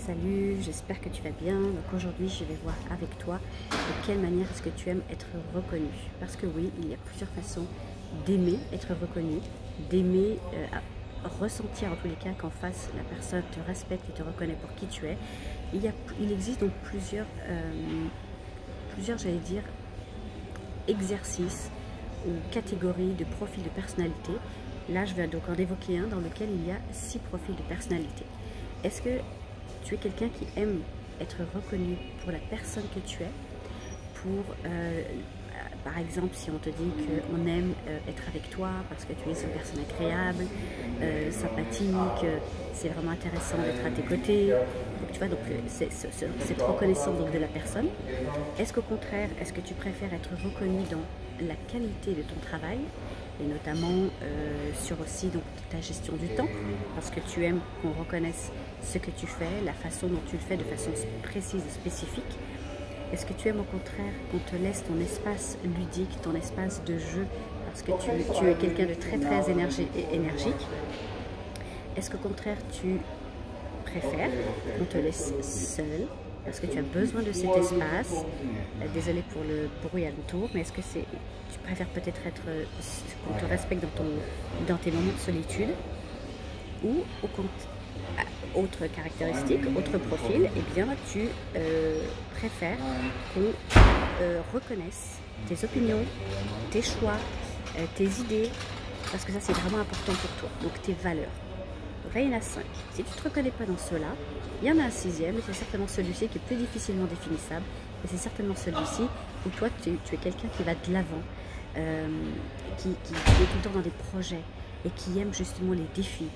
Salut, j'espère que tu vas bien. Donc aujourd'hui, je vais voir avec toi de quelle manière est-ce que tu aimes être reconnu. Parce que oui, il y a plusieurs façons d'aimer être reconnu, d'aimer ressentir en tous les cas qu'en face la personne te respecte et te reconnaît pour qui tu es. Il existe donc plusieurs j'allais dire, exercices ou catégories de profils de personnalité. Là, je vais donc en évoquer un dans lequel il y a 6 profils de personnalité. Est-ce que tu es quelqu'un qui aime être reconnu pour la personne que tu es, par exemple, si on te dit qu'on aime être avec toi parce que tu es une personne agréable, sympathique, c'est vraiment intéressant d'être à tes côtés. Donc, tu vois, donc cette reconnaissance donc, de la personne. Est-ce qu'au contraire, est-ce que tu préfères être reconnu dans la qualité de ton travail et notamment sur aussi donc, ta gestion du temps, parce que tu aimes qu'on reconnaisse ce que tu fais, la façon dont tu le fais de façon précise et spécifique. Est-ce que tu aimes au contraire qu'on te laisse ton espace ludique, ton espace de jeu, parce que tu es quelqu'un de très énergique? Est-ce qu'au contraire tu préfères qu'on te laisse seul, parce que tu as besoin de cet espace? Désolée pour le bruit alentour, mais est-ce que tu préfères peut-être qu'on te respecte dans tes moments de solitude? Ou au contraire, autre caractéristique, autre profil, eh bien tu préfères qu'on reconnaisse tes opinions, tes choix, tes idées, parce que ça c'est vraiment important pour toi, donc tes valeurs. Donc là il y en a 5. Si tu ne te reconnais pas dans ceux-là, il y en a un 6e, et c'est certainement celui-ci qui est plus difficilement définissable, et c'est certainement celui-ci où toi tu es quelqu'un qui va de l'avant, qui est tout le temps dans des projets, et qui aime justement les défis.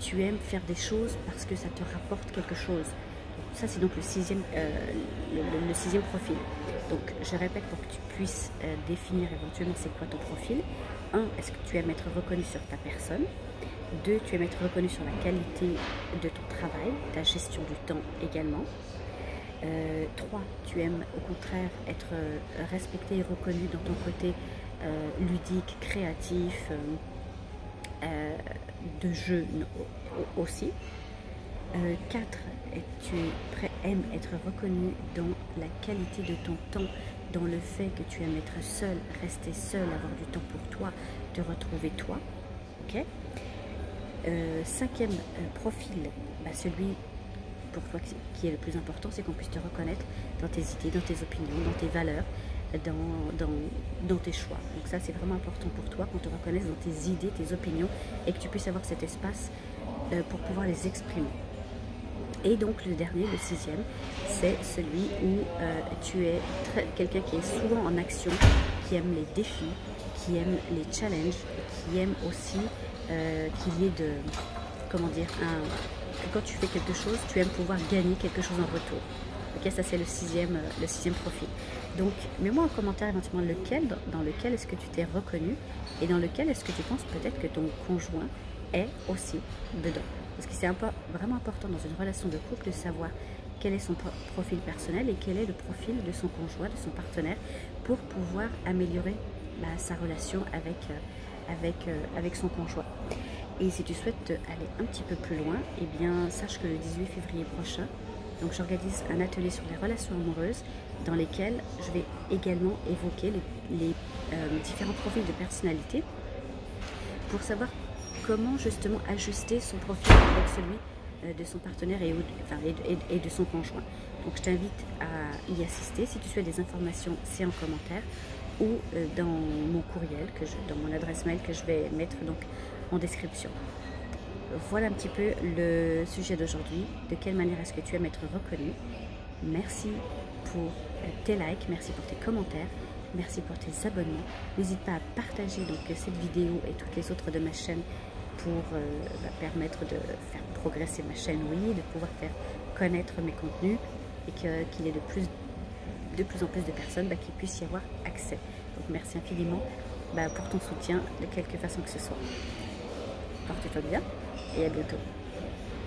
Tu aimes faire des choses parce que ça te rapporte quelque chose. Donc, ça c'est donc le 6e profil. Donc je répète pour que tu puisses définir éventuellement c'est quoi ton profil. 1. Est-ce que tu aimes être reconnu sur ta personne? 2. Tu aimes être reconnu sur la qualité de ton travail, ta gestion du temps également. 3. Tu aimes au contraire être respecté et reconnu dans ton côté ludique, créatif, de jeu aussi. 4. Tu aimes être reconnu dans la qualité de ton temps, dans le fait que tu aimes être seul, rester seul, avoir du temps pour toi, te retrouver toi. Ok. 5e profil, celui pour toi qui est le plus important, c'est qu'on puisse te reconnaître dans tes idées, dans tes opinions, dans tes valeurs, dans tes choix. Donc ça c'est vraiment important pour toi, qu'on te reconnaisse dans tes idées, tes opinions, et que tu puisses avoir cet espace pour pouvoir les exprimer. Et donc le dernier, le 6e, c'est celui où tu es quelqu'un qui est souvent en action, qui aime les défis, qui aime les challenges, qui aime aussi qu'il y ait que quand tu fais quelque chose, tu aimes pouvoir gagner quelque chose en retour. Ok, ça c'est le 6e profil. Donc, mets-moi en commentaire éventuellement dans lequel est-ce que tu t'es reconnu et dans lequel est-ce que tu penses peut-être que ton conjoint est aussi dedans. Parce que c'est vraiment important dans une relation de couple de savoir quel est son profil personnel et quel est le profil de son conjoint, de son partenaire, pour pouvoir améliorer sa relation avec son conjoint. Et si tu souhaites aller un petit peu plus loin, eh bien sache que le 18 février prochain, donc j'organise un atelier sur les relations amoureuses dans lesquels je vais également évoquer les différents profils de personnalité pour savoir comment justement ajuster son profil avec celui de son partenaire et de son conjoint. Donc je t'invite à y assister. Si tu souhaites des informations, c'est en commentaire ou dans mon courriel, dans mon adresse mail que je vais mettre donc en description. Voilà un petit peu le sujet d'aujourd'hui. De quelle manière est-ce que tu aimes être reconnu? Merci pour tes likes, merci pour tes commentaires, merci pour tes abonnements. N'hésite pas à partager donc cette vidéo et toutes les autres de ma chaîne pour permettre de faire progresser ma chaîne, oui, de pouvoir faire connaître mes contenus et qu'il y ait de plus en plus de personnes qui puissent y avoir accès. Donc merci infiniment pour ton soutien de quelque façon que ce soit. Porte-toi bien et à bientôt.